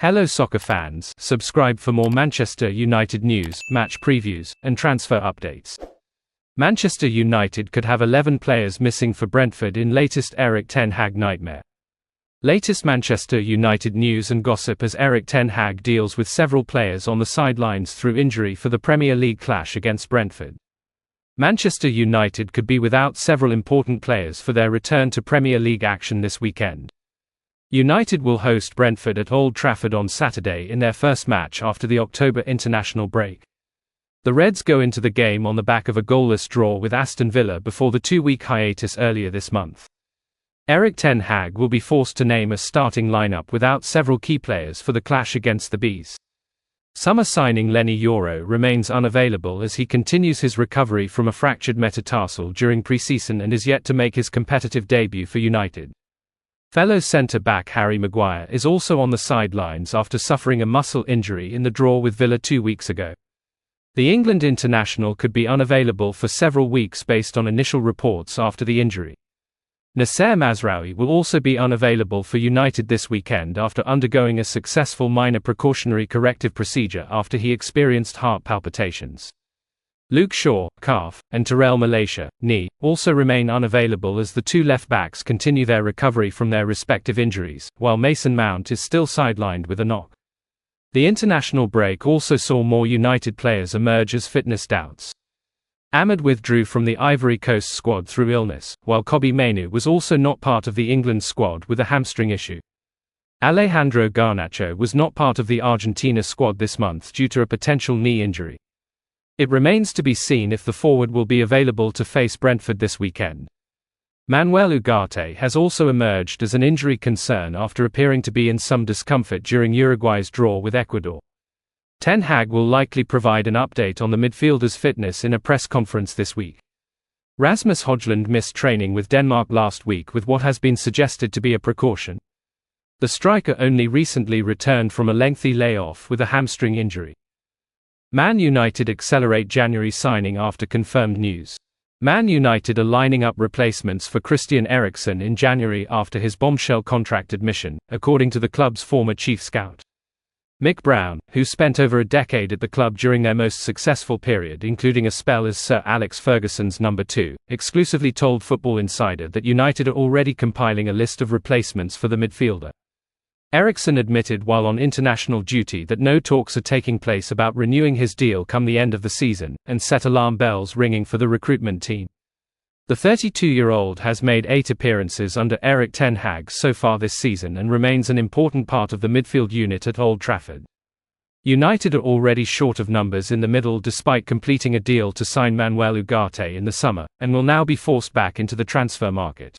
Hello soccer fans, subscribe for more Manchester United news, match previews, and transfer updates. Manchester United could have 11 players missing for Brentford in latest Erik ten Hag nightmare. Latest Manchester United news and gossip as Erik ten Hag deals with several players on the sidelines through injury for the Premier League clash against Brentford. Manchester United could be without several important players for their return to Premier League action this weekend. United will host Brentford at Old Trafford on Saturday in their first match after the October international break. The Reds go into the game on the back of a goalless draw with Aston Villa before the two-week hiatus earlier this month. Erik ten Hag will be forced to name a starting lineup without several key players for the clash against the Bees. Summer signing Lenny Yoro remains unavailable as he continues his recovery from a fractured metatarsal during pre-season and is yet to make his competitive debut for United. Fellow centre-back Harry Maguire is also on the sidelines after suffering a muscle injury in the draw with Villa 2 weeks ago. The England international could be unavailable for several weeks based on initial reports after the injury. Nasser Mazraoui will also be unavailable for United this weekend after undergoing a successful minor precautionary corrective procedure after he experienced heart palpitations. Luke Shaw, calf, and Terrell Malaysia, knee, also remain unavailable as the two left-backs continue their recovery from their respective injuries, while Mason Mount is still sidelined with a knock. The international break also saw more United players emerge as fitness doubts. Ahmed withdrew from the Ivory Coast squad through illness, while Kobbie Mainoo was also not part of the England squad with a hamstring issue. Alejandro Garnacho was not part of the Argentina squad this month due to a potential knee injury. It remains to be seen if the forward will be available to face Brentford this weekend. Manuel Ugarte has also emerged as an injury concern after appearing to be in some discomfort during Uruguay's draw with Ecuador. Ten Hag will likely provide an update on the midfielder's fitness in a press conference this week. Rasmus Højlund missed training with Denmark last week with what has been suggested to be a precaution. The striker only recently returned from a lengthy layoff with a hamstring injury. Man United accelerate January signing after confirmed news. Man United are lining up replacements for Christian Eriksen in January after his bombshell contract admission, according to the club's former chief scout. Mick Brown, who spent over a decade at the club during their most successful period including a spell as Sir Alex Ferguson's number 2, exclusively told Football Insider that United are already compiling a list of replacements for the midfielder. Eriksen admitted while on international duty that no talks are taking place about renewing his deal come the end of the season, and set alarm bells ringing for the recruitment team. The 32-year-old has made 8 appearances under Erik ten Hag so far this season and remains an important part of the midfield unit at Old Trafford. United are already short of numbers in the middle despite completing a deal to sign Manuel Ugarte in the summer, and will now be forced back into the transfer market.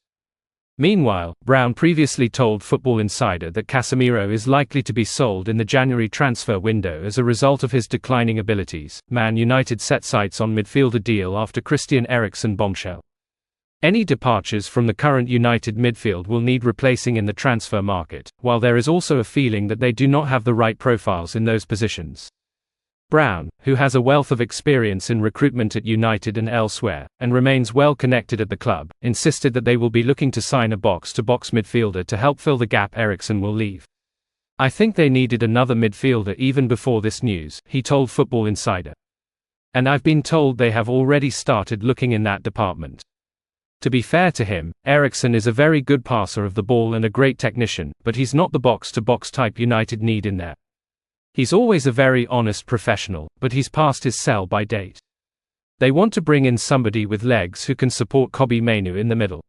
Meanwhile, Brown previously told Football Insider that Casemiro is likely to be sold in the January transfer window as a result of his declining abilities. Man United set sights on midfielder deal after Christian Eriksen bombshell. Any departures from the current United midfield will need replacing in the transfer market, while there is also a feeling that they do not have the right profiles in those positions. Brown, who has a wealth of experience in recruitment at United and elsewhere, and remains well connected at the club, insisted that they will be looking to sign a box-to-box midfielder to help fill the gap Eriksen will leave. I think they needed another midfielder even before this news, he told Football Insider. And I've been told they have already started looking in that department. To be fair to him, Eriksen is a very good passer of the ball and a great technician, but he's not the box-to-box type United need in there. He's always a very honest professional, but he's past his sell-by date. They want to bring in somebody with legs who can support Kobbie Mainoo in the middle.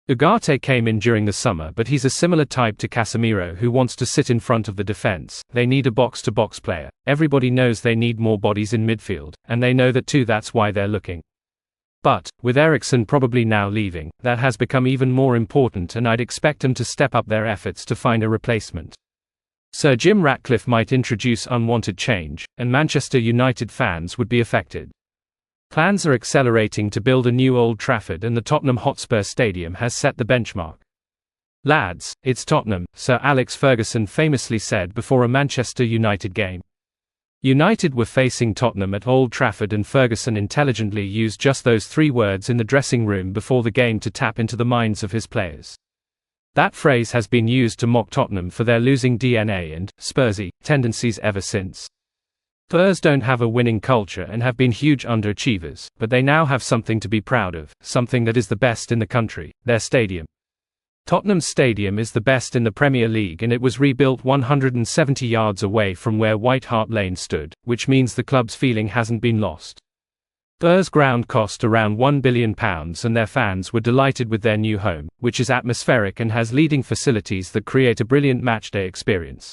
Ugarte came in during the summer, but he's a similar type to Casemiro who wants to sit in front of the defense. They need a box-to-box player. Everybody knows they need more bodies in midfield, and they know that too. That's why they're looking. But, with Eriksen probably now leaving, that has become even more important and I'd expect them to step up their efforts to find a replacement. Sir Jim Ratcliffe might introduce unwanted change, and Manchester United fans would be affected. Plans are accelerating to build a new Old Trafford and the Tottenham Hotspur Stadium has set the benchmark. "Lads, it's Tottenham," Sir Alex Ferguson famously said before a Manchester United game. United were facing Tottenham at Old Trafford and Ferguson intelligently used just those 3 words in the dressing room before the game to tap into the minds of his players. That phrase has been used to mock Tottenham for their losing DNA and Spursy tendencies ever since. Spurs don't have a winning culture and have been huge underachievers, but they now have something to be proud of, something that is the best in the country: their stadium. Tottenham's stadium is the best in the Premier League, and it was rebuilt 170 yards away from where White Hart Lane stood, which means the club's feeling hasn't been lost. Spurs ground cost around £1 billion, and their fans were delighted with their new home, which is atmospheric and has leading facilities that create a brilliant matchday experience.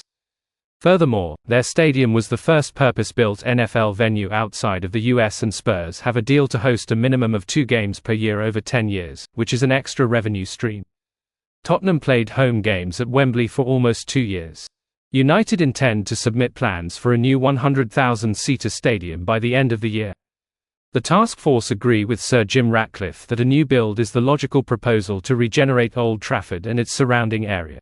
Furthermore, their stadium was the first purpose-built NFL venue outside of the US, and Spurs have a deal to host a minimum of 2 games per year over 10 years, which is an extra revenue stream. Tottenham played home games at Wembley for almost 2 years. United intend to submit plans for a new 100,000-seater stadium by the end of the year. The task force agree with Sir Jim Ratcliffe that a new build is the logical proposal to regenerate Old Trafford and its surrounding area.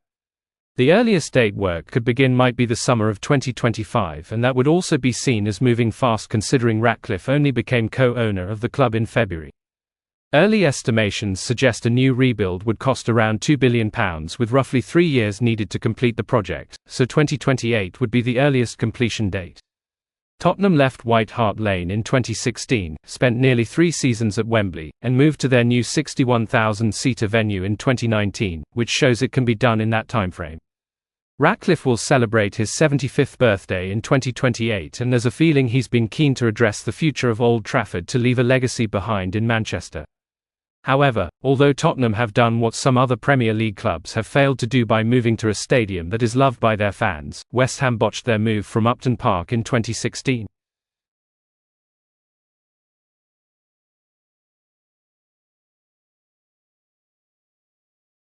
The earliest date work could begin might be the summer of 2025, and that would also be seen as moving fast considering Ratcliffe only became co-owner of the club in February. Early estimations suggest a new rebuild would cost around £2 billion, with roughly 3 years needed to complete the project, so 2028 would be the earliest completion date. Tottenham left White Hart Lane in 2016, spent nearly 3 seasons at Wembley, and moved to their new 61,000-seater venue in 2019, which shows it can be done in that timeframe. Ratcliffe will celebrate his 75th birthday in 2028, and there's a feeling he's been keen to address the future of Old Trafford to leave a legacy behind in Manchester. However, although Tottenham have done what some other Premier League clubs have failed to do by moving to a stadium that is loved by their fans, West Ham botched their move from Upton Park in 2016.